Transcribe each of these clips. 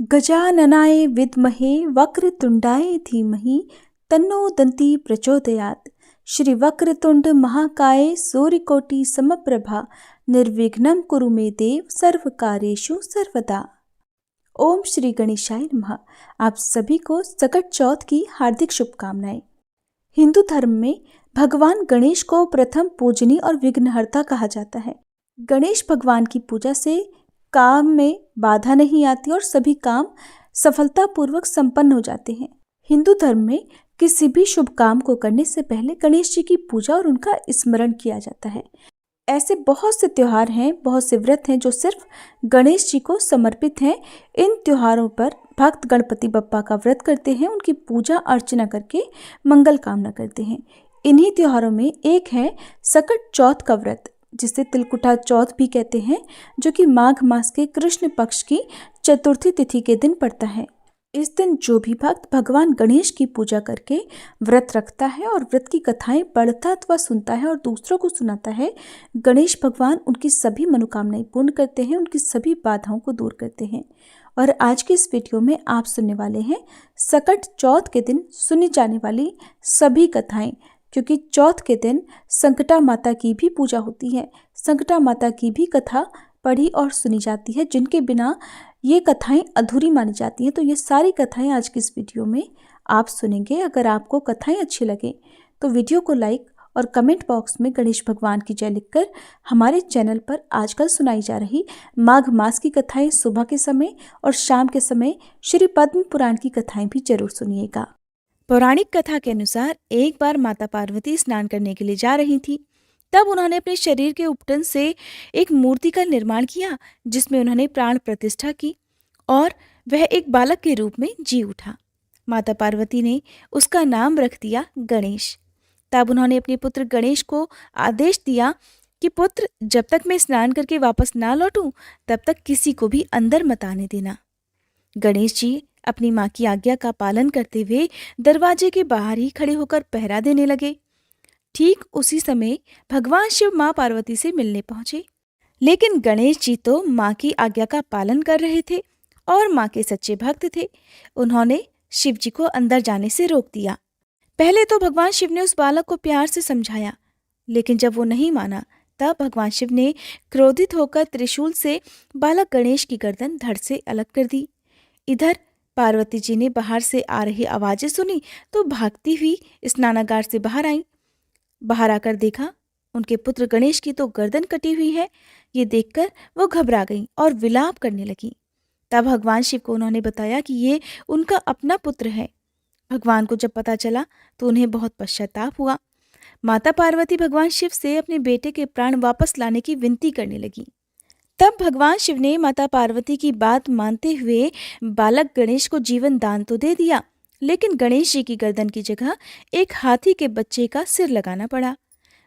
गजाननाय विद्महे वक्रतुंडाय धीमहि तन्नो दन्ति प्रचोदयात्। श्री वक्रतुंड महाकाय सूर्यकोटि समप्रभा निर्विघ्नं कुरु मे देव सर्वकार्येषु सर्वदा। ओम श्री गणेशाय नमः। आप सभी को सकट चौथ की हार्दिक शुभकामनाएं। हिंदू धर्म में भगवान गणेश को प्रथम पूजनीय और विघ्नहर्ता कहा जाता है। गणेश भगवान की पूजा से काम में बाधा नहीं आती और सभी काम सफलतापूर्वक संपन्न हो जाते हैं। हिंदू धर्म में किसी भी शुभ काम को करने से पहले गणेश जी की पूजा और उनका स्मरण किया जाता है। ऐसे बहुत से त्योहार हैं, बहुत से व्रत हैं जो सिर्फ गणेश जी को समर्पित हैं। इन त्योहारों पर भक्त गणपति बप्पा का व्रत करते हैं, उनकी पूजा अर्चना करके मंगल कामना करते हैं। इन्हीं त्योहारों में एक है सकट चौथ का व्रत, जिसे तिलकुटा चौथ भी कहते हैं, जो कि माघ मास के कृष्ण पक्ष की चतुर्थी तिथि के दिन पड़ता है। इस दिन जो भी भक्त भगवान गणेश की पूजा करके व्रत रखता है और व्रत की कथाएं पढ़ता अथवा सुनता है और दूसरों को सुनाता है, गणेश भगवान उनकी सभी मनोकामनाएं पूर्ण करते हैं, उनकी सभी बाधाओं को दूर करते हैं। और आज के इस वीडियो में आप सुनने वाले हैं सकट चौथ के दिन सुनी जाने वाली सभी कथाएं, क्योंकि चौथ के दिन संकटा माता की भी पूजा होती है। संकटा माता की भी कथा पढ़ी और सुनी जाती है, जिनके बिना ये कथाएं अधूरी मानी जाती हैं। तो ये सारी कथाएं आज की इस वीडियो में आप सुनेंगे। अगर आपको कथाएं अच्छी लगे तो वीडियो को लाइक और कमेंट बॉक्स में गणेश भगवान की जय लिखकर हमारे चैनल पर आजकल सुनाई जा रही माघ मास की कथाएं सुबह के समय और शाम के समय श्री पद्म पुराण की कथाएं भी जरूर सुनिएगा। पौराणिक कथा के अनुसार एक बार माता पार्वती स्नान करने के लिए जा रही थी। तब उन्होंने अपने शरीर के उपटन से एक मूर्ति का निर्माण किया, जिसमें उन्होंने प्राण प्रतिष्ठा की और वह एक बालक के रूप में जी उठा। माता पार्वती ने उसका नाम रख दिया गणेश। तब उन्होंने अपने पुत्र गणेश को आदेश दिया कि पुत्र, जब तक मैं स्नान करके वापस ना लौटूं तब तक किसी को भी अंदर मत आने देना। गणेश जी अपनी माँ की आज्ञा का पालन करते हुए दरवाजे के बाहर ही खड़े होकर पहरा देने लगे। ठीक उसी समय भगवान शिव माँ पार्वती से मिलने पहुंचे, लेकिन गणेश जी तो माँ की आज्ञा का पालन कर रहे थे और माँ के सच्चे भक्त थे। उन्होंने शिव जी को अंदर जाने से रोक दिया। पहले तो भगवान शिव ने उस बालक को प्यार से समझाया, लेकिन जब वो नहीं माना तब भगवान शिव ने क्रोधित होकर त्रिशूल से बालक गणेश की गर्दन धड़ से अलग कर दी। इधर पार्वती जी ने बाहर से आ रही आवाजें सुनी तो भागती हुई स्नानागार से बाहर आई। बाहर आकर देखा उनके पुत्र गणेश की तो गर्दन कटी हुई है। ये देखकर वो घबरा गई और विलाप करने लगी। तब भगवान शिव को उन्होंने बताया कि ये उनका अपना पुत्र है। भगवान को जब पता चला तो उन्हें बहुत पश्चाताप हुआ। माता पार्वती भगवान शिव से अपने बेटे के प्राण वापस लाने की विनती करने लगी। तब भगवान शिव ने माता पार्वती की बात मानते हुए बालक गणेश को जीवन दान तो दे दिया, लेकिन गणेश जी की गर्दन की जगह एक हाथी के बच्चे का सिर लगाना पड़ा।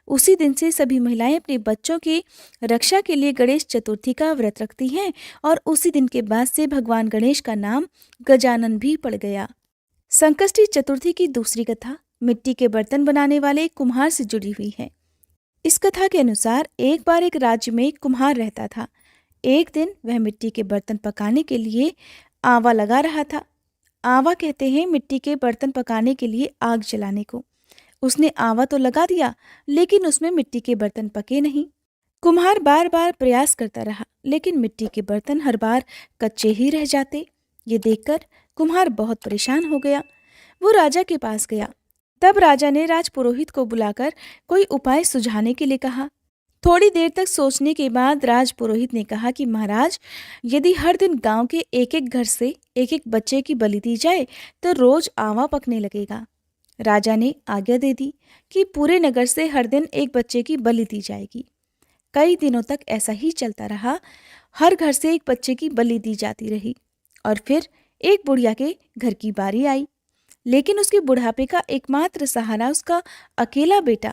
उसी दिन से सभी महिलाएं अपने बच्चों की रक्षा के लिए गणेश चतुर्थी का व्रत रखती हैं और उसी दिन के बाद से भगवान गणेश का नाम गजानन भी पड़ गया। संकष्टी चतुर्थी की दूसरी कथा मिट्टी के बर्तन बनाने वाले एक कुम्हार से जुड़ी हुई है। इस कथा के अनुसार एक बार एक राज्य में एक कुम्हार रहता था। एक दिन वह मिट्टी के बर्तन पकाने के लिए आवा लगा रहा था। आवा कहते हैं मिट्टी के बर्तन पकाने के लिए आग जलाने को। उसने आवा तो लगा दिया, लेकिन उसमें मिट्टी के बर्तन पके नहीं। कुम्हार बार बार प्रयास करता रहा, लेकिन मिट्टी के बर्तन हर बार कच्चे ही रह जाते। ये देखकर कुम्हार बहुत परेशान हो गया। वो राजा के पास गया। तब राजा ने राजपुरोहित को बुलाकर कोई उपाय सुझाने के लिए कहा। थोड़ी देर तक सोचने के बाद राजपुरोहित ने कहा कि महाराज, यदि हर दिन गांव के एक एक घर से एक एक बच्चे की बलि दी जाए तो रोज आवा पकने लगेगा। राजा ने आज्ञा दे दी कि पूरे नगर से हर दिन एक बच्चे की बलि दी जाएगी। कई दिनों तक ऐसा ही चलता रहा। हर घर से एक बच्चे की बलि दी जाती रही और फिर एक बुढ़िया के घर की बारी आई, लेकिन उसके बुढ़ापे का एकमात्र सहारा उसका अकेला बेटा।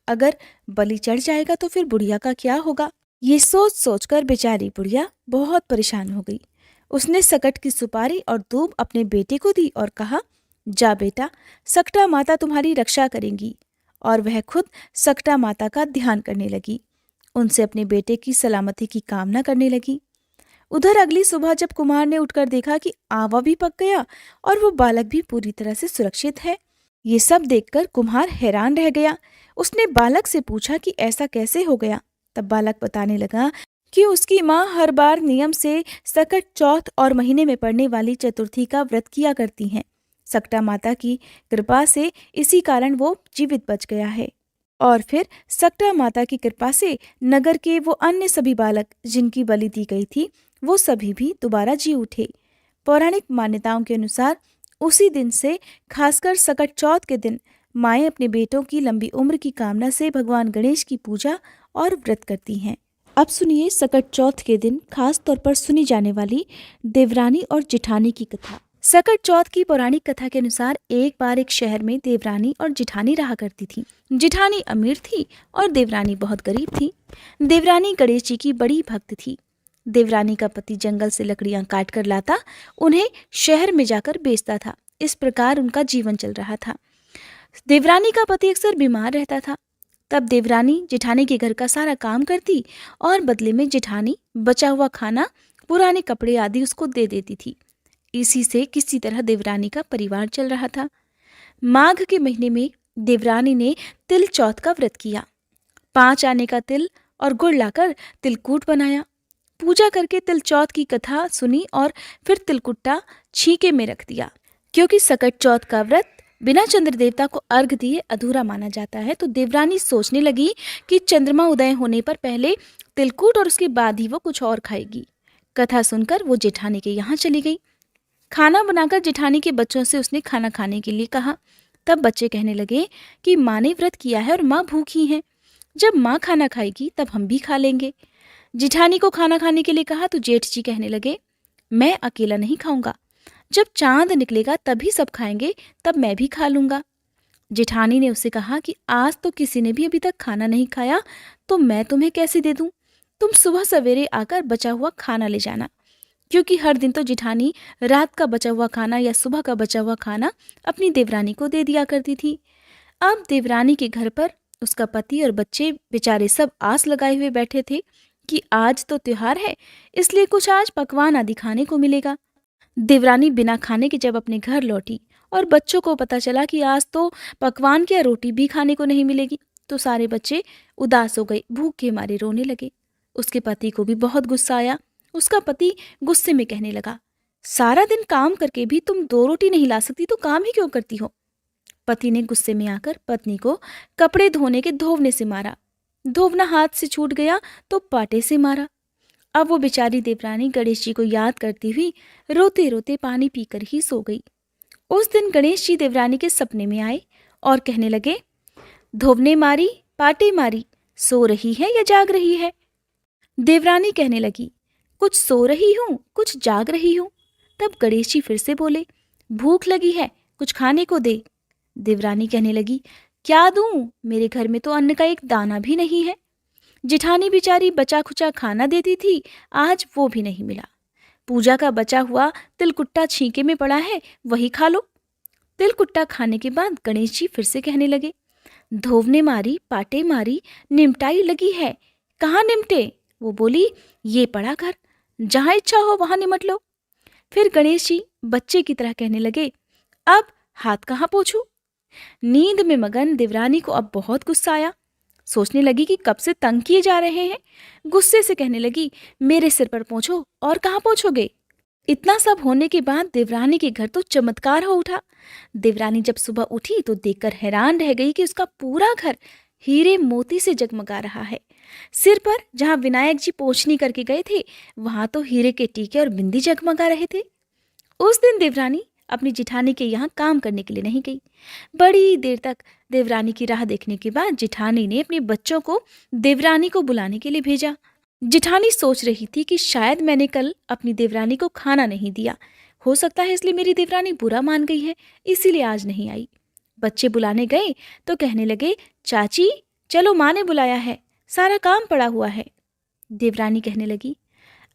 अगर बलि चढ़ जाएगा तो फिर बुढ़िया का क्या होगा? ये सोच सोचकर बेचारी बुढ़िया बहुत परेशान हो गई। उसने सकट की सुपारी और दूब अपने बेटे को दी और कहा, जा बेटा, सकटा माता तुम्हारी रक्षा करेंगी। और वह खुद सकटा माता का ध्यान करने लगी। उनसे अपने बेटे की सलामती की कामना करने लगी। उधर अगली सुबह जब कुम्हार ने उठकर देखा कि आवा भी पक गया और वो बालक भी पूरी तरह से सुरक्षित है, ये सब देखकर कुम्हार हैरान रह गया। उसने बालक से पूछा कि ऐसा कैसे हो गया। तब बालक बताने लगा कि उसकी माँ हर बार नियम से सकट चौथ और महीने में पड़ने वाली चतुर्थी का व्रत किया करती हैं। सकटा माता की कृपा से इसी कारण वो जीवित बच गया है। और फिर सकटा माता की कृपा से नगर के वो अन्य सभी बालक जिनकी बलि दी गई थी, वो सभी भी दोबारा जी उठे। पौराणिक मान्यताओं के अनुसार उसी दिन से खासकर सकट चौथ के दिन माएँ अपने बेटों की लंबी उम्र की कामना से भगवान गणेश की पूजा और व्रत करती हैं। अब सुनिए सकट चौथ के दिन खास तौर पर सुनी जाने वाली देवरानी और जिठानी की कथा। सकट चौथ की पौराणिक कथा के अनुसार एक बार एक शहर में देवरानी और जिठानी रहा करती थी। जिठानी अमीर थी और देवरानी बहुत गरीब थी। देवरानी गणेश जी की बड़ी भक्त थी। देवरानी का पति जंगल से लकड़ियां काट कर लाता, उन्हें शहर में जाकर बेचता था। इस प्रकार उनका जीवन चल रहा था। देवरानी का पति अक्सर बीमार रहता था। तब देवरानी जिठानी के घर का सारा काम करती और बदले में जिठानी बचा हुआ खाना, पुराने कपड़े आदि उसको दे देती थी। इसी से किसी तरह देवरानी का परिवार चल रहा था। माघ के महीने में देवरानी ने तिल चौथ का व्रत किया। 5 आने का तिल और गुड़ लाकर तिलकूट बनाया। पूजा करके तिल चौथ की कथा सुनी और फिर तिलकुट्टा छीके में रख दिया। क्योंकि सकट चौथ का व्रत बिना चंद्र देवता को अर्घ दिए अधूरा माना जाता है, तो देवरानी सोचने लगी कि चंद्रमा उदय होने पर पहले तिलकूट और उसके बाद ही वो कुछ और खाएगी। कथा सुनकर वो जेठानी के यहाँ चली गई। खाना बनाकर जेठानी के बच्चों से उसने खाना खाने के लिए कहा। तब बच्चे कहने लगे कि माँ ने व्रत किया है और माँ भूखी है। जब माँ खाना खाएगी तब हम भी खा लेंगे। जेठानी को खाना खाने के लिए कहा तो जेठ जी कहने लगे, मैं अकेला नहीं खाऊंगा, जब चांद निकलेगा तभी सब खाएंगे, तब मैं भी खा लूंगा। जेठानी ने उससे कहा कि आज तो किसी ने भी अभी तक खाना नहीं खाया, तो मैं तुम्हें कैसे दे दूं? तुम सुबह सवेरे आकर बचा हुआ खाना ले जाना। क्योंकि हर दिन तो जेठानी रात का बचा हुआ खाना या सुबह का बचा हुआ खाना अपनी देवरानी को दे दिया करती थी। अब देवरानी के घर पर उसका पति और बच्चे बेचारे सब आस लगाए हुए बैठे थे कि आज तो त्योहार है, इसलिए कुछ आज पकवान आदि खाने को मिलेगा। देवरानी बिना खाने के जब अपने घर लौटी और बच्चों को पता चला कि आज तो पकवान की रोटी भी खाने को नहीं मिलेगी, तो सारे बच्चे उदास हो गए, भूख के मारे रोने लगे। उसके पति को भी बहुत गुस्सा आया। उसका पति गुस्से में कहने लगा, सारा दिन काम करके भी तुम 2 रोटी नहीं ला सकती, तो काम ही क्यों करती हो? पति ने गुस्से में आकर पत्नी को कपड़े धोने के धोवने से मारा। धोवना हाथ से छूट गया तो पाटे से मारा। अब वो बेचारी देवरानी गणेश जी को याद करती हुई रोते रोते पानी पीकर ही सो गई। उस दिन गणेश जी देवरानी के सपने में आए और कहने लगे, धोवने मारी, पाटे मारी, सो रही है या जाग रही है? देवरानी कहने लगी, कुछ सो रही हूँ, कुछ जाग रही हूँ। तब गणेश जी फिर से बोले, भूख लगी है, कुछ खाने को दे। देवरानी कहने लगी, क्या दूं? मेरे घर में तो अन्न का एक दाना भी नहीं है। जेठानी बेचारी बचा खुचा खाना देती थी, आज वो भी नहीं मिला। पूजा का बचा हुआ तिलकुट्टा छींके में पड़ा है, वही खा लो। तिलकुट्टा खाने के बाद गणेश जी फिर से कहने लगे, धोवने मारी, पाटे मारी, निमटाई लगी है, कहाँ निमटे? वो बोली, ये पड़ा घर, जहां इच्छा हो वहां निमट लो। फिर गणेश जी बच्चे की तरह कहने लगे, अब हाथ कहाँ पोंछूं? नींद में मगन देवरानी को अब बहुत गुस्सा आया। सोचने लगी कि कब से तंग किए जा रहे हैं। गुस्से से कहने लगी, मेरे सिर पर पोंछो, और कहाँ पोंछोगे? इतना सब होने के बाद देवरानी के घर तो चमत्कार हो उठा। देवरानी जब सुबह उठी तो देखकर हैरान रह गई कि उसका पूरा घर हीरे मोती से जगमगा रहा है। सिर पर जहाँ विनायक जी पोंछनी करके गए थे, वहां तो हीरे के टीके और बिंदी जगमगा रहे थे। उस दिन देवरानी अपनी जिठानी के यहाँ काम करने के लिए नहीं गई। बड़ी देर तक देवरानी की राह देखने के बाद जिठानी ने अपने बच्चों को देवरानी को बुलाने के लिए भेजा। जिठानी सोच रही थी कि शायद मैंने कल अपनी देवरानी को खाना नहीं दिया, हो सकता है इसलिए मेरी देवरानी बुरा मान गई है, इसीलिए आज नहीं आई। बच्चे बुलाने गए तो कहने लगे, चाची चलो, माँ ने बुलाया है, सारा काम पड़ा हुआ है। देवरानी कहने लगी,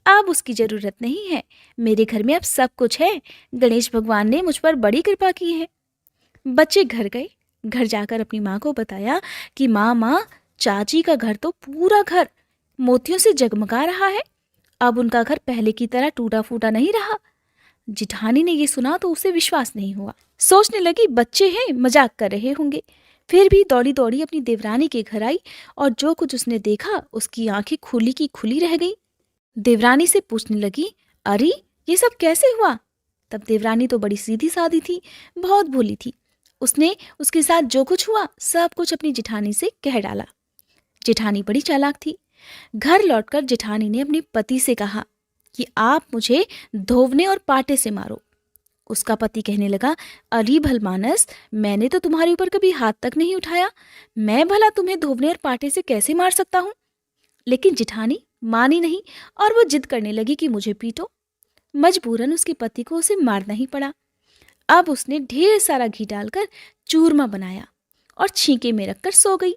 अब उसकी जरूरत नहीं है, मेरे घर में अब सब कुछ है, गणेश भगवान ने मुझ पर बड़ी कृपा की है। बच्चे घर गए। घर जाकर अपनी माँ को बताया कि माँ, चाची का घर तो पूरा घर मोतियों से जगमगा रहा है, अब उनका घर पहले की तरह टूटा फूटा नहीं रहा। जिठानी ने ये सुना तो उसे विश्वास नहीं हुआ। सोचने लगी बच्चे हैं, मजाक कर रहे होंगे। फिर भी दौड़ी दौड़ी अपनी देवरानी के घर आई और जो कुछ उसने देखा उसकी आंखें खुली की खुली रह गई। देवरानी से पूछने लगी, अरे ये सब कैसे हुआ? तब देवरानी तो बड़ी सीधी सादी थी, बहुत भोली थी। उसने उसके साथ जो कुछ हुआ सब कुछ अपनी जिठानी से कह डाला। जिठानी बड़ी चालाक थी। घर लौटकर जिठानी ने अपने पति से कहा कि आप मुझे धोवने और पाटे से मारो। उसका पति कहने लगा, अरे भलमानस, मैंने तो तुम्हारे ऊपर कभी हाथ तक नहीं उठाया, मैं भला तुम्हें धोवने और पाटे से कैसे मार सकता हूँ? लेकिन जिठानी मानी नहीं और वो जिद करने लगी कि मुझे पीटो। मजबूरन उसके पति को उसे मारना ही पड़ा। अब उसने ढेर सारा घी डालकर चूरमा बनाया और छींके में रखकर सो गई।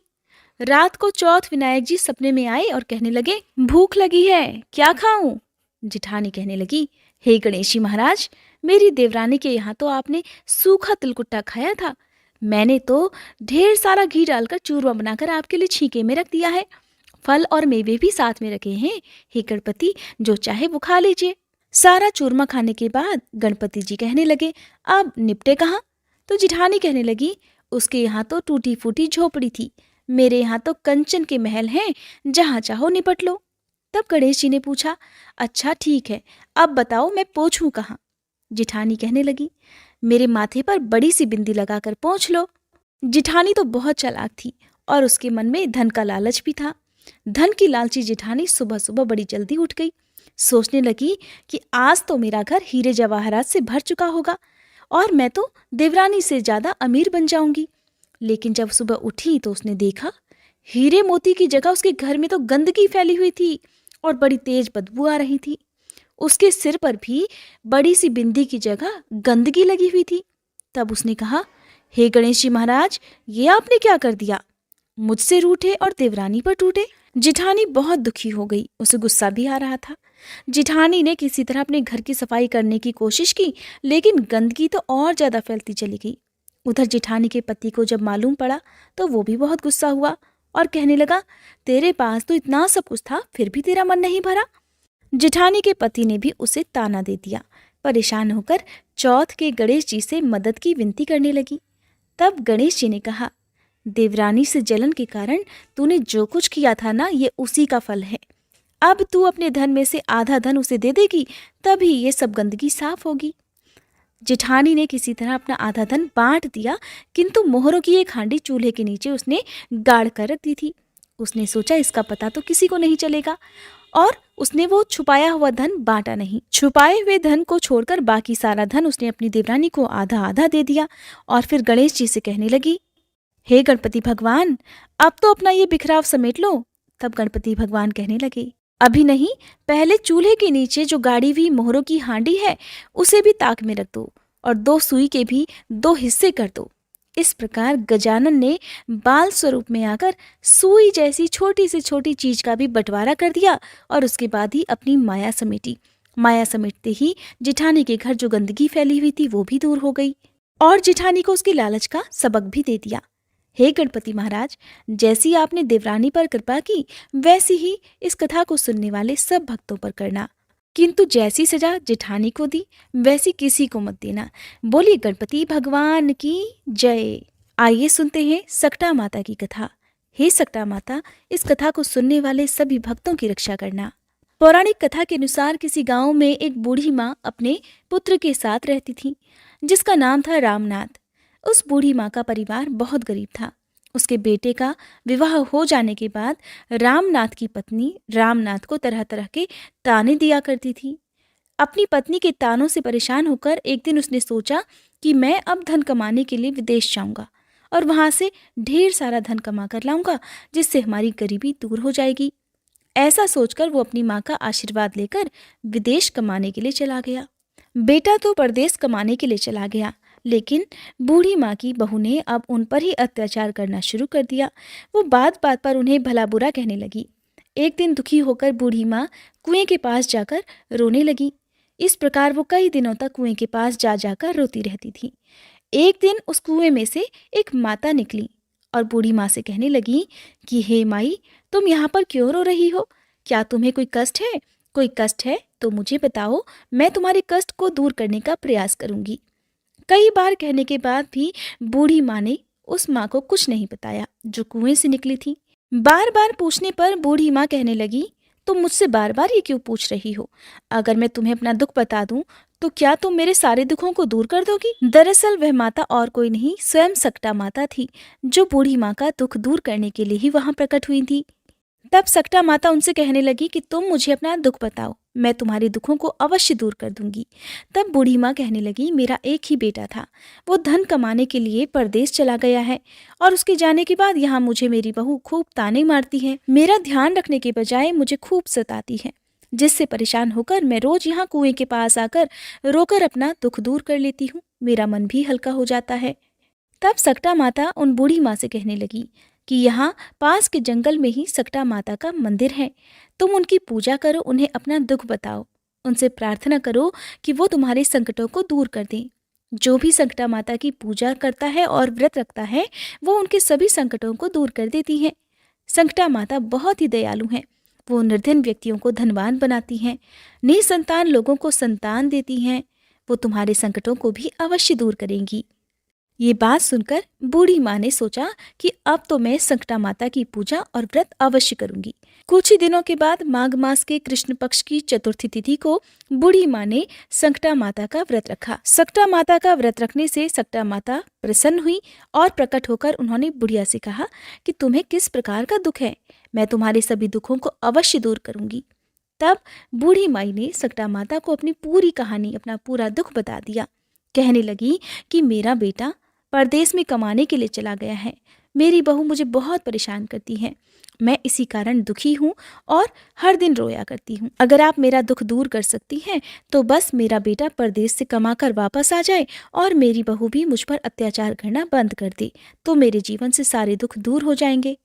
रात को चौथ विनायक जी सपने में आए और कहने लगे, भूख लगी है, क्या खाऊं? जिठानी कहने लगी, हे गणेशी महाराज, मेरी देवरानी के यहाँ तो आपने सूखा तिलकुट्टा खाया था, मैंने तो ढेर सारा घी डालकर चूरमा बनाकर आपके लिए छींके में रख दिया है। फल और मेवे भी साथ में रखे हैं, हे गणपति, जो चाहे वो खा लीजिए। सारा चूरमा खाने के बाद गणपति जी कहने लगे, अब निपटे कहाँ? तो जिठानी कहने लगी, उसके यहाँ तो टूटी फूटी झोपड़ी थी, मेरे यहाँ तो कंचन के महल हैं, जहाँ चाहो निपट लो। तब गणेश जी ने पूछा, अच्छा ठीक है, अब बताओ मैं पोंछूं कहाँ? जिठानी कहने लगी, मेरे माथे पर बड़ी सी बिंदी लगाकर पोंछ लो। जिठानी तो बहुत चालाक थी और उसके मन में धन का लालच भी था। धन की लालची जिठानी सुबह सुबह बड़ी जल्दी उठ गई। सोचने लगी कि आज तो मेरा घर हीरे जवाहरात से भर चुका होगा और मैं तो देवरानी से ज्यादा अमीर बन जाऊंगी। लेकिन जब सुबह उठी तो उसने देखा हीरे मोती की जगह उसके घर में तो गंदगी फैली हुई थी और बड़ी तेज बदबू आ रही थी। उसके सिर पर भी बड़ी सी बिंदी की जगह गंदगी लगी हुई थी। तब उसने कहा, हे गणेश जी महाराज, ये आपने क्या कर दिया? मुझसे रूठे और देवरानी पर टूटे। जिठानी बहुत दुखी हो गई, उसे गुस्सा भी आ रहा था। जिठानी ने किसी तरह अपने घर की सफाई करने की कोशिश की, लेकिन गंदगी तो और ज्यादा फैलती चली गई। उधर जिठानी के पति को जब मालूम पड़ा तो वो भी बहुत गुस्सा हुआ और कहने लगा, तेरे पास तो इतना सब कुछ था, फिर भी तेरा मन नहीं भरा। जिठानी के पति ने भी उसे ताना दे दिया। परेशान होकर चौथ के गणेश जी से मदद की विनती करने लगी। तब गणेश जी ने कहा, देवरानी से जलन के कारण तूने जो कुछ किया था ना, ये उसी का फल है। अब तू अपने धन में से आधा धन उसे दे देगी, तभी ये सब गंदगी साफ होगी। जिठानी ने किसी तरह अपना आधा धन बांट दिया, किंतु मोहरों की एक हांडी चूल्हे के नीचे उसने गाड़ कर रख दी थी। उसने सोचा इसका पता तो किसी को नहीं चलेगा और उसने वो छुपाया हुआ धन बांटा नहीं। छुपाए हुए धन को छोड़कर बाकी सारा धन उसने अपनी देवरानी को आधा आधा दे दिया और फिर गणेश जी से कहने लगी, हे गणपति भगवान, अब तो अपना ये बिखराव समेट लो। तब गणपति भगवान कहने लगे, अभी नहीं, पहले चूल्हे के नीचे जो गाड़ी हुई मोहरों की हांडी है उसे भी ताक में रख दो और 2 सुई के भी 2 हिस्से कर दो। इस प्रकार गजानन ने बाल स्वरूप में आकर सुई जैसी छोटी से छोटी चीज का भी बंटवारा कर दिया और उसके बाद ही अपनी माया समेटी। माया समेटते ही जिठानी के घर जो गंदगी फैली हुई थी वो भी दूर हो गई और जिठानी को उसकी लालच का सबक भी दे दिया। हे गणपति महाराज, जैसी आपने देवरानी पर कृपा की, वैसी ही इस कथा को सुनने वाले सब भक्तों पर करना, किंतु जैसी सजा जिठानी को दी वैसी किसी को मत देना। बोलिए गणपति भगवान की जय। आइए सुनते हैं सकटा माता की कथा। हे सकटा माता, इस कथा को सुनने वाले सभी भक्तों की रक्षा करना। पौराणिक कथा के अनुसार किसी गांव में एक बूढ़ी माँ अपने पुत्र के साथ रहती थी, जिसका नाम था रामनाथ। उस बूढ़ी माँ का परिवार बहुत गरीब था। उसके बेटे का विवाह हो जाने के बाद रामनाथ की पत्नी रामनाथ को तरह तरह के ताने दिया करती थी। अपनी पत्नी के तानों से परेशान होकर एक दिन उसने सोचा कि मैं अब धन कमाने के लिए विदेश जाऊंगा और वहां से ढेर सारा धन कमा कर लाऊंगा, जिससे हमारी गरीबी दूर हो जाएगी। ऐसा सोचकर वो अपनी माँ का आशीर्वाद लेकर विदेश कमाने के लिए चला गया। बेटा तो परदेश कमाने के लिए चला गया, लेकिन बूढ़ी माँ की बहू ने अब उन पर ही अत्याचार करना शुरू कर दिया। वो बात बात पर उन्हें भला बुरा कहने लगी। एक दिन दुखी होकर बूढ़ी माँ कुएं के पास जाकर रोने लगी। इस प्रकार वो कई दिनों तक कुएं के पास जा जाकर रोती रहती थी। एक दिन उस कुएं में से एक माता निकली और बूढ़ी माँ से कहने लगी कि हे माई, तुम यहाँ पर क्यों रो रही हो? क्या तुम्हें कोई कष्ट है? कोई कष्ट है तो मुझे बताओ, मैं तुम्हारे कष्ट को दूर करने का प्रयास करूंगी। कई बार कहने के बाद भी बूढ़ी माँ ने उस माँ को कुछ नहीं बताया जो कुएं से निकली थी। बार बार पूछने पर बूढ़ी माँ कहने लगी, तुम मुझसे बार बार ये क्यों पूछ रही हो? अगर मैं तुम्हें अपना दुख बता दूं तो क्या तुम मेरे सारे दुखों को दूर कर दोगी? दरअसल वह माता और कोई नहीं, स्वयं सकटा माता थी, जो बूढ़ी माँ का दुख दूर करने के लिए ही वहां प्रकट हुई थी। तब सकटा माता उनसे कहने लगी कि तुम मुझे अपना दुख बताओ, मैं तुम्हारे दुखों को अवश्य दूर कर दूंगी। तब बूढ़ी माँ कहने लगी, मेरा एक ही बेटा था, वो धन कमाने के लिए परदेश चला गया है और उसके जाने के बाद यहाँ मुझे मेरी बहू खूब ताने मारती है, मेरा ध्यान रखने के बजाय मुझे खूब सताती है, जिससे परेशान होकर मैं रोज यहाँ कुएं के पास आकर रोकर अपना दुख दूर कर लेती हूँ। मेरा मन भी हल्का हो जाता है। तब सकटा माता उन बूढ़ी माँ से कहने लगी कि यहाँ पास के जंगल में ही सकटा माता का मंदिर है, तुम उनकी पूजा करो, उन्हें अपना दुख बताओ, उनसे प्रार्थना करो कि वो तुम्हारे संकटों को दूर कर दें। जो भी सकटा माता की पूजा करता है और व्रत रखता है, वो उनके सभी संकटों को दूर कर देती है। सकटा माता बहुत ही दयालु हैं, वो निर्धन व्यक्तियों को धनवान बनाती हैं, निसंतान लोगों को संतान देती हैं, वो तुम्हारे संकटों को भी अवश्य दूर करेंगी। ये बात सुनकर बूढ़ी माँ ने सोचा कि अब तो मैं सकटा माता की पूजा और व्रत अवश्य करूंगी। कुछ ही दिनों के बाद माघ मास के कृष्ण पक्ष की चतुर्थी तिथि को बूढ़ी माँ ने सकटा माता का व्रत रखा। सकटा माता का व्रत रखने से सकटा माता प्रसन्न हुई और प्रकट होकर उन्होंने बुढ़िया से कहा कि तुम्हें किस प्रकार का दुख है, मैं तुम्हारे सभी दुखों को अवश्य दूर करूंगी। तब बूढ़ी माई ने सकटा माता को अपनी पूरी कहानी, अपना पूरा दुख बता दिया। कहने लगी कि मेरा बेटा परदेश में कमाने के लिए चला गया है, मेरी बहू मुझे बहुत परेशान करती है, मैं इसी कारण दुखी हूँ और हर दिन रोया करती हूँ। अगर आप मेरा दुख दूर कर सकती हैं तो बस मेरा बेटा परदेश से कमाकर वापस आ जाए और मेरी बहू भी मुझ पर अत्याचार करना बंद कर दे, तो मेरे जीवन से सारे दुख दूर हो जाएंगे।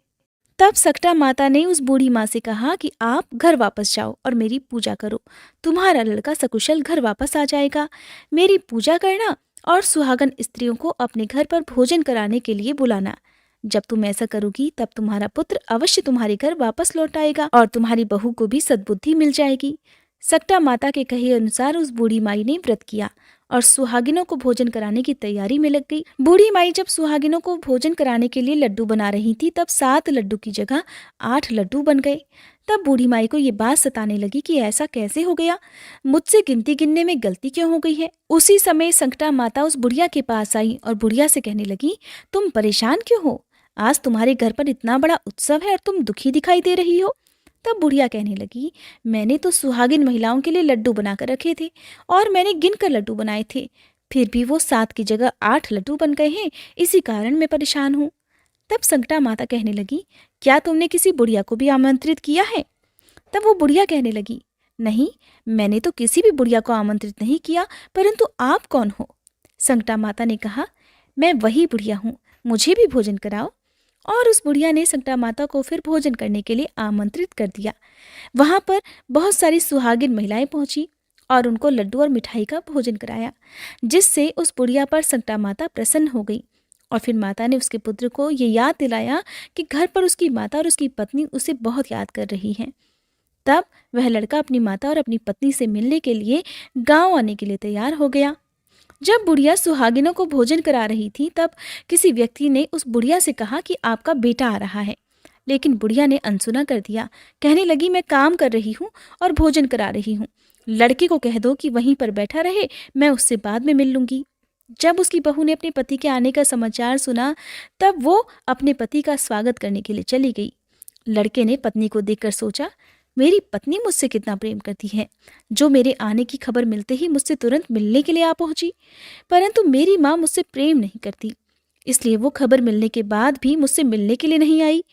तब सकटा माता ने उस बूढ़ी माँ से कहा कि आप घर वापस जाओ और मेरी पूजा करो, तुम्हारा लड़का सकुशल घर वापस आ जाएगा। मेरी पूजा करना और सुहागन स्त्रियों को अपने घर पर भोजन कराने के लिए बुलाना। जब तुम ऐसा करोगी तब तुम्हारा पुत्र अवश्य तुम्हारे घर वापस लौट आएगा और तुम्हारी बहू को भी सद्बुद्धि मिल जाएगी। सकटा माता के कहे अनुसार उस बूढ़ी माई ने व्रत किया और सुहागिनों को भोजन कराने की तैयारी में लग गई। बूढ़ी माई जब सुहागिनों को भोजन कराने के लिए लड्डू बना रही थी, तब 7 लड्डू की जगह 8 लड्डू बन गए। तब बूढ़ी माई को ये बात सताने लगी कि ऐसा कैसे हो गया, मुझसे गिनती गिनने में गलती क्यों हो गई है। उसी समय सकटा माता उस बुढ़िया के पास आई और बुढ़िया से कहने लगी, तुम परेशान क्यों हो? आज तुम्हारे घर पर इतना बड़ा उत्सव है और तुम दुखी दिखाई दे रही हो। तब बुढ़िया कहने लगी, मैंने तो सुहागिन महिलाओं के लिए लड्डू बनाकर रखे थे और मैंने गिनकर लड्डू बनाए थे, फिर भी वो 7 की जगह 8 लड्डू बन गए हैं, इसी कारण मैं परेशान हूँ। तब सकटा माता कहने लगी, क्या तुमने किसी बुढ़िया को भी आमंत्रित किया है? तब वो बुढ़िया कहने लगी, नहीं, मैंने तो किसी भी बुढ़िया को आमंत्रित नहीं किया, परंतु आप कौन हो? सकटा माता ने कहा, मैं वही बुढ़िया हूँ, मुझे भी भोजन कराओ। और उस बुढ़िया ने सकटा माता को फिर भोजन करने के लिए आमंत्रित कर दिया। वहां पर बहुत सारी सुहागिन महिलाएं पहुंची और उनको लड्डू और मिठाई का भोजन कराया, जिससे उस बुढ़िया पर सकटा माता प्रसन्न हो गई। और फिर माता ने उसके पुत्र को ये याद दिलाया कि घर पर उसकी माता और उसकी पत्नी उसे बहुत याद कर रही हैं। तब वह लड़का अपनी माता और अपनी पत्नी से मिलने के लिए गांव आने के लिए तैयार हो गया। जब बुढ़िया सुहागिनों को भोजन करा रही थी, तब किसी व्यक्ति ने उस बुढ़िया से कहा कि आपका बेटा आ रहा है, लेकिन बुढ़िया ने अनसुना कर दिया। कहने लगी, मैं काम कर रही हूँ और भोजन करा रही हूँ, लड़के को कह दो कि वहीं पर बैठा रहे, मैं उससे बाद में मिल लूंगी। जब उसकी बहू ने अपने पति के आने का समाचार सुना, तब वो अपने पति का स्वागत करने के लिए चली गई। लड़के ने पत्नी को देखकर सोचा, मेरी पत्नी मुझसे कितना प्रेम करती है, जो मेरे आने की खबर मिलते ही मुझसे तुरंत मिलने के लिए आ पहुंची। परंतु मेरी माँ मुझसे प्रेम नहीं करती, इसलिए वो खबर मिलने के बाद भी मुझसे मिलने के लिए नहीं आई।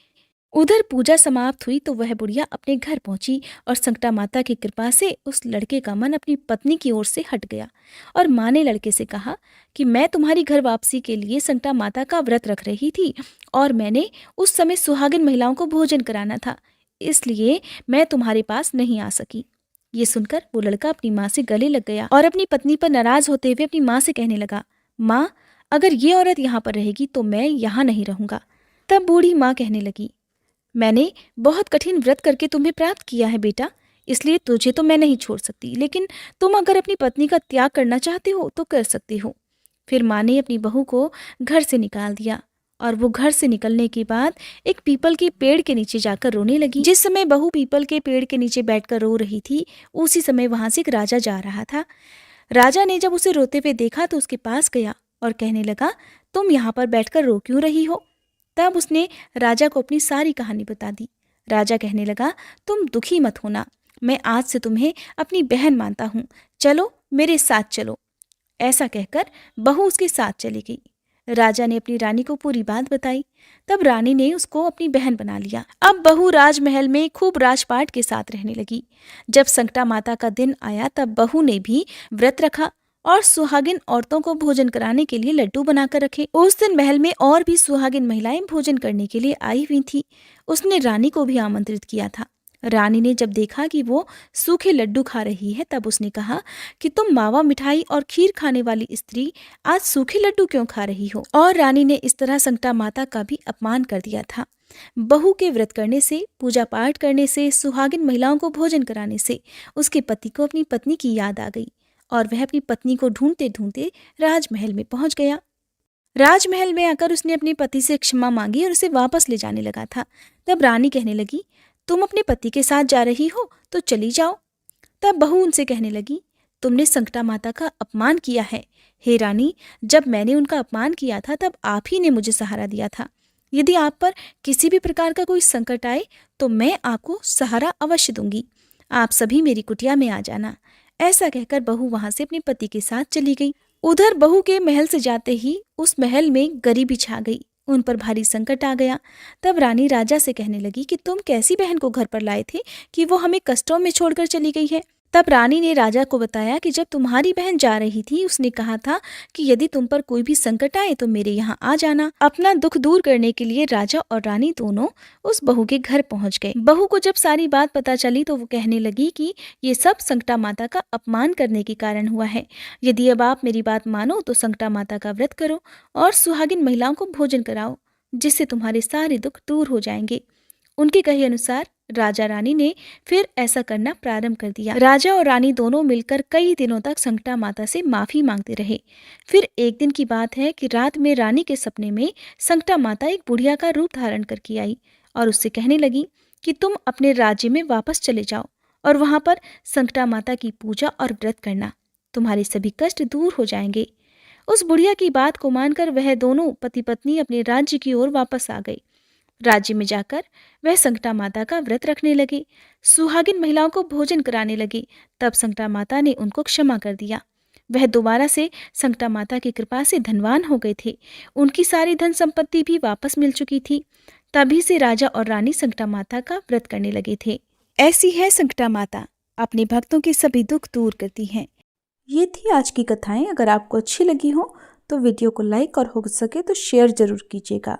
उधर पूजा समाप्त हुई तो वह बुढ़िया अपने घर पहुंची और सकटा माता की कृपा से उस लड़के का मन अपनी पत्नी की ओर से हट गया और माँ ने लड़के से कहा कि मैं तुम्हारी घर वापसी के लिए सकटा माता का व्रत रख रही थी और मैंने उस समय सुहागिन महिलाओं को भोजन कराना था, इसलिए मैं तुम्हारे पास नहीं आ सकी। ये सुनकर वो लड़का अपनी माँ से गले लग गया और अपनी पत्नी पर नाराज होते हुए अपनी माँ से कहने लगा, माँ, अगर ये औरत यहाँ पर रहेगी तो मैं यहाँ नहीं रहूँगा। तब बूढ़ी माँ कहने लगी, मैंने बहुत कठिन व्रत करके तुम्हें प्राप्त किया है बेटा, इसलिए तुझे तो मैं नहीं छोड़ सकती, लेकिन तुम अगर अपनी पत्नी का त्याग करना चाहते हो तो कर सकते हो। फिर माँ ने अपनी बहू को घर से निकाल दिया और वो घर से निकलने के बाद एक पीपल के पेड़ के नीचे जाकर रोने लगी। जिस समय बहू पीपल के पेड़ के नीचे बैठकर रो रही थी, उसी समय वहां से एक राजा जा रहा था। राजा ने जब उसे रोते हुए देखा तो उसके पास गया और कहने लगा, तुम यहाँ पर बैठकर रो क्यों रही हो? तब उसने राजा को अपनी सारी कहानी बता दी। राजा कहने लगा, तुम दुखी मत होना, मैं आज से तुम्हें अपनी बहन मानता हूँ, चलो मेरे साथ चलो। ऐसा कहकर बहू उसके साथ चली गई। राजा ने अपनी रानी को पूरी बात बताई। तब रानी ने उसको अपनी बहन बना लिया। अब बहू राजमहल में खूब राजपाट के साथ रहने लगी। जब संकटा माता का दिन आया तब बहू ने भी व्रत रखा और सुहागिन औरतों को भोजन कराने के लिए लड्डू बनाकर रखे। उस दिन महल में और भी सुहागिन महिलाएं भोजन करने के लिए आई हुई थी। उसने रानी को भी आमंत्रित किया था। रानी ने जब देखा कि वो सूखे लड्डू खा रही है तब उसने कहा कि तुम मावा मिठाई और खीर खाने वाली स्त्री आज सूखे लड्डू क्यों खा रही हो? और रानी ने इस तरह संकटा माता का भी अपमान कर दिया था। बहू के व्रत करने से, पूजा पाठ करने से, सुहागिन महिलाओं को भोजन कराने से उसके पति को अपनी पत्नी की याद आ गई और वह अपनी पत्नी को ढूंढते ढूंढते राजमहल में पहुंच गया। राजमहल में आकर उसने अपने पति से क्षमा मांगी और उसे वापस ले जाने लगा था। तब रानी कहने लगी, तुम अपने पति के साथ जा रही हो तो चली जाओ। तब बहू उनसे कहने लगी, तुमने संकटा माता का अपमान किया है। हे रानी, जब मैंने उनका अपमान किया था तब आप ही ने मुझे सहारा दिया था। यदि आप पर किसी भी प्रकार का कोई संकट आए तो मैं आपको सहारा अवश्य दूंगी। आप सभी मेरी कुटिया में आ जाना। ऐसा कहकर बहू वहां से अपने पति के साथ चली गई। उधर बहू के महल से जाते ही उस महल में गरीबी छा गई। उन पर भारी संकट आ गया। तब रानी राजा से कहने लगी कि तुम कैसी बहन को घर पर लाए थे कि वो हमें कष्टों में छोड़कर चली गई है? तब रानी ने राजा को बताया कि जब तुम्हारी बहन जा रही थी उसने कहा था कि यदि तुम पर कोई भी संकट आए तो मेरे यहाँ आ जाना। अपना दुख दूर करने के लिए राजा और रानी दोनों उस बहू के घर पहुंच गए। बहू को जब सारी बात पता चली तो वो कहने लगी कि ये सब संकटा माता का अपमान करने के कारण हुआ है। यदि अब आप मेरी बात मानो तो संकटा माता का व्रत करो और सुहागिन महिलाओं को भोजन कराओ, जिससे तुम्हारे सारे दुख दूर हो जाएंगे। उनके कहे अनुसार राजा रानी ने फिर ऐसा करना प्रारंभ कर दिया। राजा और रानी दोनों मिलकर कई दिनों तक संकटा माता से माफी मांगते रहे। फिर एक दिन की बात है कि रात में रानी के सपने में संकटा माता एक बुढ़िया का रूप धारण करके आई और उससे कहने लगी कि तुम अपने राज्य में वापस चले जाओ और वहां पर संकटा माता की पूजा और व्रत करना, तुम्हारे सभी कष्ट दूर हो जाएंगे। उस बुढ़िया की बात को मानकर वह दोनों पति पत्नी अपने राज्य की ओर वापस आ गए। राज्य में जाकर वह संकटा माता का व्रत रखने लगे, सुहागिन महिलाओं को भोजन कराने लगी। तब संकटा माता ने उनको क्षमा कर दिया। वह दोबारा से संकटा माता की कृपा से धनवान हो गए थे। उनकी सारी धन संपत्ति भी वापस मिल चुकी थी। तभी से राजा और रानी संकटा माता का व्रत करने लगे थे। ऐसी है संकटा माता, अपने भक्तों के सभी दुख दूर करती हैं। ये थी आज की कथाएं। अगर आपको अच्छी लगी हो तो वीडियो को लाइक और हो सके तो शेयर जरूर कीजिएगा।